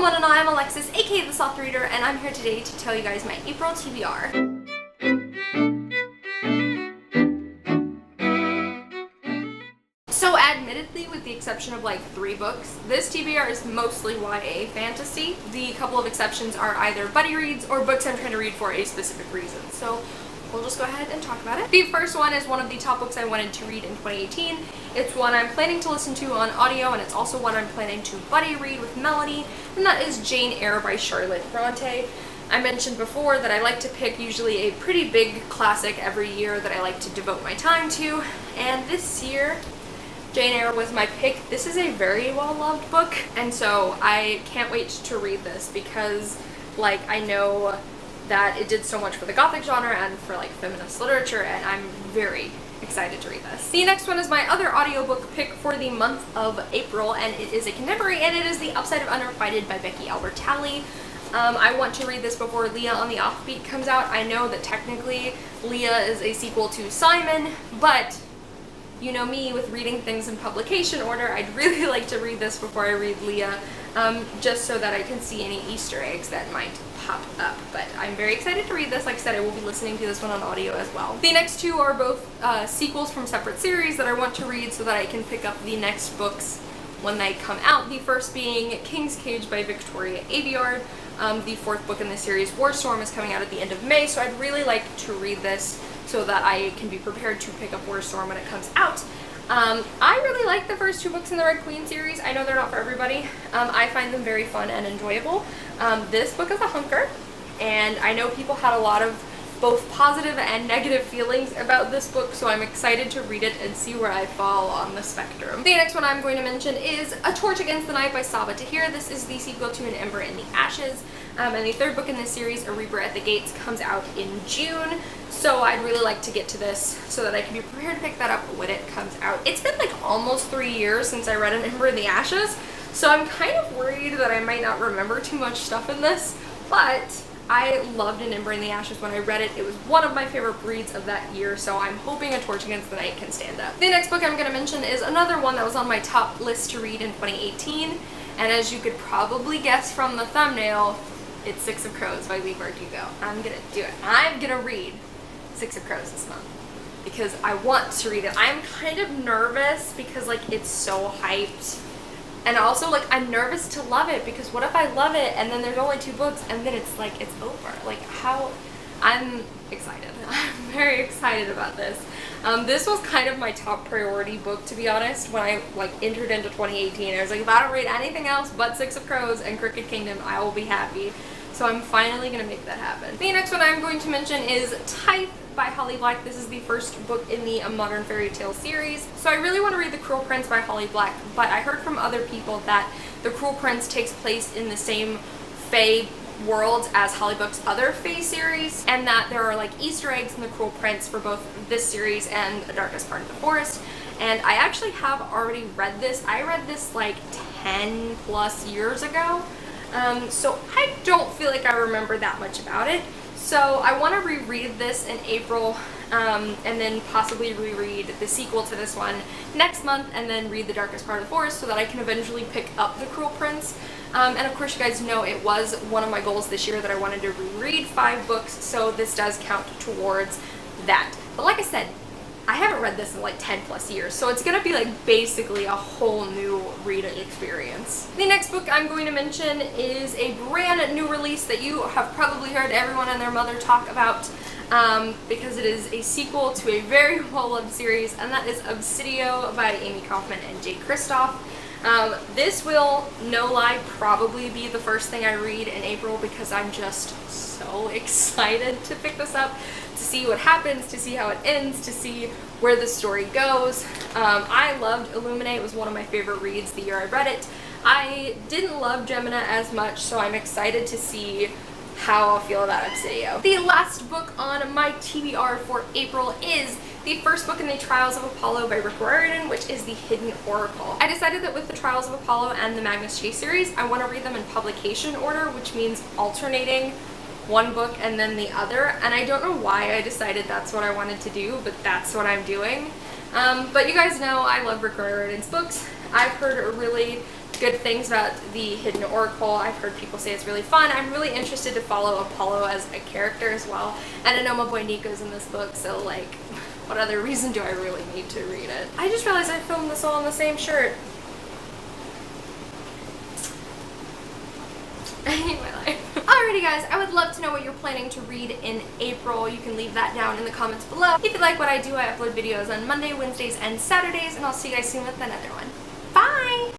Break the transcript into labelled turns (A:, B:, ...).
A: one and all, I'm Alexis, aka the Soft Reader, and I'm here today to tell you guys my April TBR. So admittedly, with the exception of like 3 books, this TBR is mostly YA fantasy. The couple of exceptions are either buddy reads or books I'm trying to read for a specific reason. So we'll just go ahead and talk about it. The first one is one of the top books I wanted to read in 2018. It's one I'm planning to listen to on audio, and it's also one I'm planning to buddy read with Melanie, and that is Jane Eyre by Charlotte Bronte. I mentioned before that I like to pick usually a pretty big classic every year that I like to devote my time to, and this year Jane Eyre was my pick. This is a very well-loved book, and so I can't wait to read this because, like, I know that it did so much for the Gothic genre and for, like, feminist literature, and I'm very excited to read this. The next one is my other audiobook pick for the month of April, and it is a contemporary, and it is The Upside of Unrequited by Becky Albertalli. I want to read this before Leah on the Offbeat comes out. I know that technically Leah is a sequel to Simon, but you know me with reading things in publication order. I'd really like to read this before I read Leah, just so that I can see any Easter eggs that might pop up. But I'm very excited to read this. Like I said, I will be listening to this one on audio as well. The next two are both sequels from separate series that I want to read so that I can pick up the next books when they come out. The first being King's Cage by Victoria Aveyard. The 4th book in the series, Warstorm, is coming out at the end of May, so I'd really like to read this so that I can be prepared to pick up Warstorm when it comes out. I really like the first 2 books in the Red Queen series. I know they're not for everybody. I find them very fun and enjoyable. This book is a hunker, and I know people had a lot of both positive and negative feelings about this book, so I'm excited to read it and see where I fall on the spectrum. The next one I'm going to mention is A Torch Against the Night by Sabaa Tahir. This is the sequel to An Ember in the Ashes, and the 3rd book in this series, A Reaper at the Gates, comes out in June, so I'd really like to get to this so that I can be prepared to pick that up when it comes out. It's been like almost 3 years since I read An Ember in the Ashes, so I'm kind of worried that I might not remember too much stuff in this, but I loved An Ember in the Ashes when I read it. It was one of my favorite reads of that year, so I'm hoping A Torch Against the Night can stand up. The next book I'm going to mention is another one that was on my top list to read in 2018, and as you could probably guess from the thumbnail, it's Six of Crows by Leigh Bardugo. I'm going to do it. I'm going to read Six of Crows this month because I want to read it. I'm kind of nervous because, like, it's so hyped. And also, like, I'm nervous to love it because what if I love it and then there's only 2 books and then it's like, it's over? Like, how? I'm excited. I'm very excited about this. This was kind of my top priority book, to be honest, when I, like, entered into 2018. I was like, if I don't read anything else but Six of Crows and Crooked Kingdom, I will be happy. So I'm finally going to make that happen. The next one I'm going to mention is Tithe by Holly Black. This is the first book in the A Modern Fairy Tale series. So I really want to read The Cruel Prince by Holly Black, but I heard from other people that The Cruel Prince takes place in the same Fae world as Holly Black's other Fae series, and that there are, like, Easter eggs in The Cruel Prince for both this series and The Darkest Part of the Forest. And I actually have already read this. I read this like 10 plus years ago. So I don't feel like I remember that much about it. So I want to reread this in April, and then possibly reread the sequel to this one next month, and then read The Darkest Part of the Forest so that I can eventually pick up The Cruel Prince. And of course, you guys know it was one of my goals this year that I wanted to reread 5 books, so this does count towards that. But like I said, I haven't read this in like 10 plus years, so it's gonna be like basically a whole new reading experience. The next book I'm going to mention is a brand new release that you have probably heard everyone and their mother talk about, because it is a sequel to a very well-loved series, and that is Obsidian by Amy Kaufman and Jay Kristoff. This will, no lie, probably be the first thing I read in April because I'm just so excited to pick this up, to see what happens, to see how it ends, to see where the story goes. I loved Illuminate. It was one of my favorite reads the year I read it. I didn't love Gemina as much, so I'm excited to see how I'll feel about Obsidian. The last book on my TBR for April is the first book in the Trials of Apollo by Rick Riordan, which is The Hidden Oracle. I decided that with the Trials of Apollo and the Magnus Chase series, I want to read them in publication order, which means alternating one book and then the other, and I don't know why I decided that's what I wanted to do, but that's what I'm doing. But you guys know I love Rick Riordan's books. I've heard really good things about the Hidden Oracle. I've heard people say it's really fun. I'm really interested to follow Apollo as a character as well. And I know my boy Nico's in this book, so like, what other reason do I really need to read it? I just realized I filmed this all on the same shirt. I hate my life. Alrighty guys, I would love to know what you're planning to read in April. You can leave that down in the comments below. If you like what I do, I upload videos on Monday, Wednesdays, and Saturdays, and I'll see you guys soon with another one.